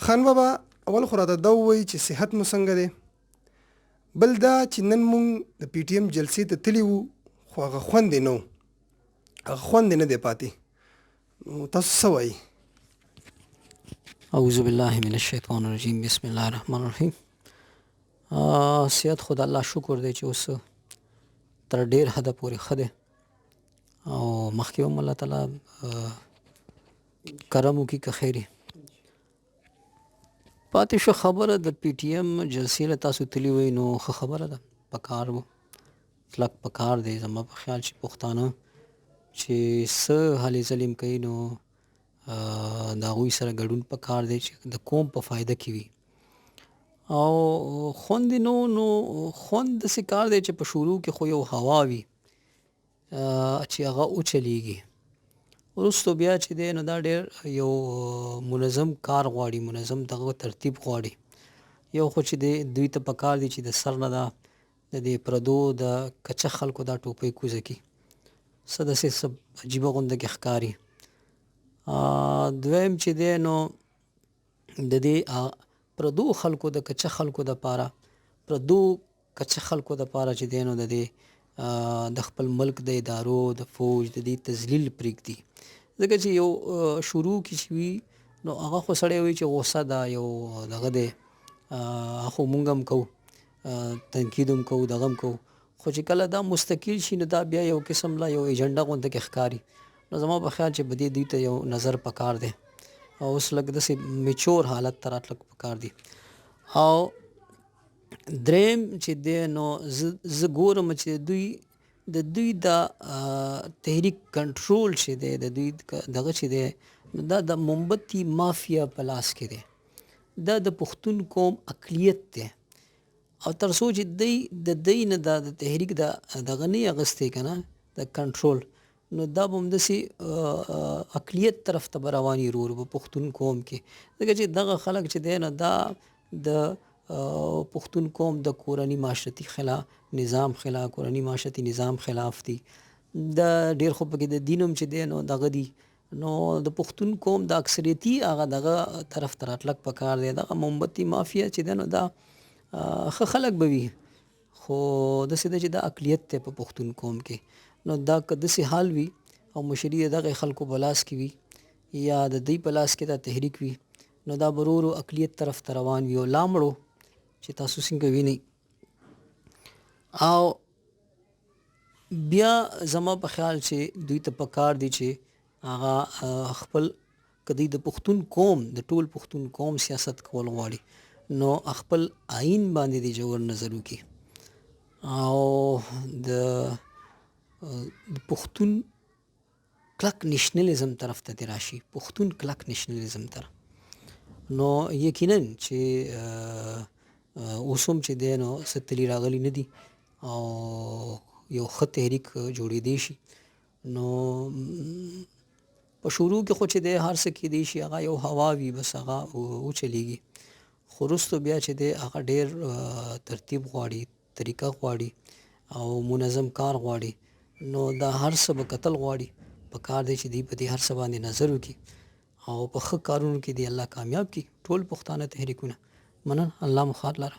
خان بابا اول خو راته دا ووایي چې صحت مو څنګه دی، بل دا چې نن مونږ د پی ټي ایم جلسې ته تللي وو خو هغه خوند یې نه و، هغه خوند یې نه دی پاتې. نو تاسو څه وایي؟ اعوذ بالله من الشیطان الرجیم، بسم الله الرحمن الرحیم. صحت خدا الله شکر دی چې اوس تر ډیر حده پورې ښه دی او مخکې هم الله تعالی کرم وکړي که خیر پاتې شو. خبره د پی ټي ایم جلسې له تاسو تللي وئ نو ښه خبره ده، پکار و کلک پکار دی. زما په خیال چې پښتانه چې څه هلې ځلې هم کوي نو د هغوی سره ګډون پکار دی چې د قوم په فایده کې وي. او خوند نو خوند داسې کار دی چې په شروع کې خو یو هوا وي چې هغه وچلیږي، وروستو بیا چې دی نو دا ډېر یو منظم کار غواړي، منظم دغه ترتیب غواړي. یو خو چې دوی ته پکار دی چې د سر نه دا د دې پردو د کچه خلکو دا ټوپۍ کوزه کړي، څه داسې څه عجیبه غونده کې ښکاري. دویم چې دی نو د دې پردو خلکو د کچه خلکو دپاره چې دی نو د دې د خپل ملک د ادارو د فوج د دې تذلیل پرېږدي. ځکه چې یو شروع کې چې وي نو هغه خو سړی وایي چې غوسه ده، یو دغه دی خو مونږ هم کوو، تنقید هم کوو، دغه هم کوو، خو چې کله دا مستقل شي نو دا بیا یو قسم لا یو ایجنډا غونده کې ښکاري. نو زما په خیال چې بدې دوی ته یو نظر پکار دی او اوس لږ داسې میچور حالت ته راتلل پکار دی. او دریم چې دی نو زه ګورم چې د دوی دا تحریک کنټرول چې دی د دوی دغه چې دی دا د مومبتي مافیا په لاس کې دی، دا د پښتون قوم اقلیت دی. او تر څو چې دوی نه دا د تحریک دغه نه اغستی که نه د کنټرول، نو دا به همداسې اقلیت طرف ته به رواني ورو په پښتون قوم کې. ځکه چې دغه خلک چې دی نه دا د پښتون قوم د کورني معاشرتي کورني معاشرتي نظام خلاف دي. دا ډېر خو پکې د دین هم چې دی نو دغه دي، نو د پښتون قوم د اکثریتي هغه دغه طرف ته راتلک پکار دی. دغه مومبتي مافیا چې دی نو دا ښه خلک به وي، خو داسې ده چې دا اقلیت دی په پښتون قوم کې. نو دا که داسې حال وي او مشري د دغه خلکو په لاس کې وي یا د دوی په لاس کې دا تحریک وي نو دا به ورو اقلیت طرف ته روان وي او لاړو چې تاسو څنګه وینئ. او بیا زما په خیال چې دوی ته پکار دی چې هغه خپل که دوی د پښتون قوم د ټول پښتون قوم سیاست کول غواړي نو خپل آیین باندې د جوړ نظر وکړي او د پښتون کلک نشنلیزم طرف ته راشي، پښتون کلک نشنلیزم طرف. نو یقینا چې اوس هم چې دی نو څه تلي راغلي نه دي او یو ښه تحریک جوړېدی شي. نو په شروع کې خو چې دی هر څه کېدی شي، هغه یو هوا وي بس هغه وچلیږي، خو وروستو بیا چې دی هغه ډېر ترتیب غواړي، طریقه غواړي او منظم کار غواړي. نو دا هر څه به کتل غواړي، پکار دی چې دوی په دې هر څه باندې نظر وکړي او په ښه کارونو کې دی الله کامیاب کړي ټول پښتانه تحریکونه. مننه، الله مو ښاد لره.